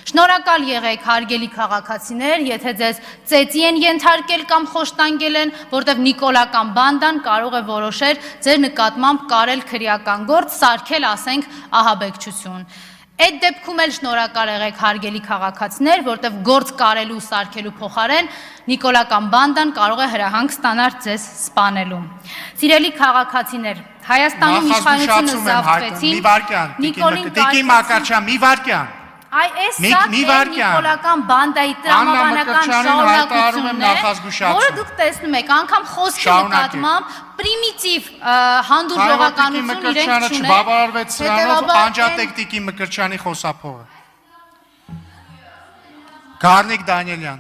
Շնորհակալ եղեք հարգելի քաղաքացիներ, եթե ձեզ ծեծի են ենթարկել կամ խոշտանգել են, որտեղ նիկոլական բանդան կարող է որոշել ձեր նկատմամբ կարել քրեական գործ, սարքել, ասենք, ահաբեկչություն։ Այդ դեպքում էլ շնորհակալ եղեք հարգելի քաղաքացիներ, որտեղ գործ կարելու սարքելու փոխարեն նիկոլական բանդան կարող է հրահանգ ստանալ ձեզ սպանելու։ Սիրելի քաղաքացիներ, Հայաստանում իշխանությունը զավթվեցին, Տիկին Մակարչյան, մի վարքյան։ Այս սա նիկոլական բանդայի տրամաբանական շարունակությունն է, որը դուք տեսնում եք, անգամ խոսքի նկատմամբ պրիմիտիվ հանդուրժողականություն իրենք չունեն, չբավարարվեց սրանով անջատեք Տիկին Մկրտչյանի խոսափողը։ Գառնիկ Դանիելյան,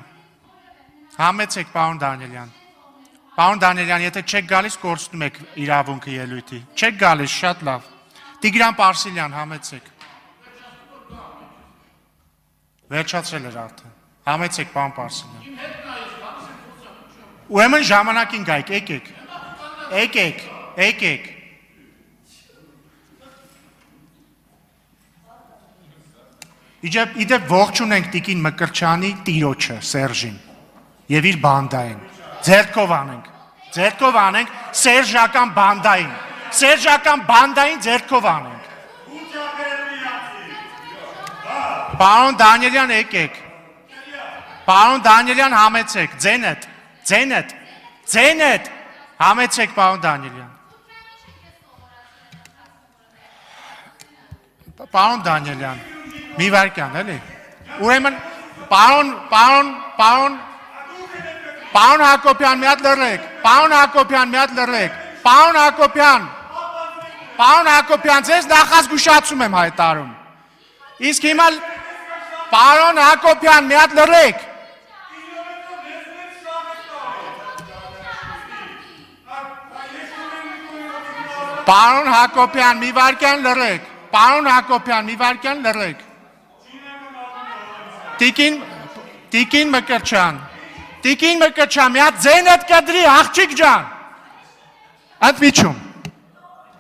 համեցեք պարոն Դանիելյան։ Պարոն Դանիելյան, եթե չեք գալիս, կորցնում եք իրավունքը ելույթի։ Չեք գալիս, շատ լավ։ Տիգրան Պարսիլյան, համեցեք։ Վերջացրել էր արդեն։ Համեցեք պարոն Պարսիլյան։ Ուրեմն ժամանակին գայք, եկեք։ Իդեպ ողջուն ենք Տիկին Մկրտչյանի տիրոջը, Սերժին, և իր բանդային։ Ձեռքով անենք սերժական բանդային ձեռքով անենք։ Պարոն Դանիելյան եկեք, պարոն Դանիելյան համեցեք, ձենդ, համեցեք պարոն Դանիելյան։ Պարոն Դանիելյան, մի վարքյան, էլի։ Ուրեմն, պարոն Հակոբյան, մի հատ լռեք, պարոն Հակոբյան, ձեզ նախազգուշացում եմ հայտարարում։ Իսկ հիմա պարոն Հակոբյան, մի հատ լռեք։ Պարոն Հակոբյան, մի վարքյան լռեք։ Տիկին Մկրտչյան, մի հատ ձենդ կդրի, աղջիկ ջան։ Ընդմիջում։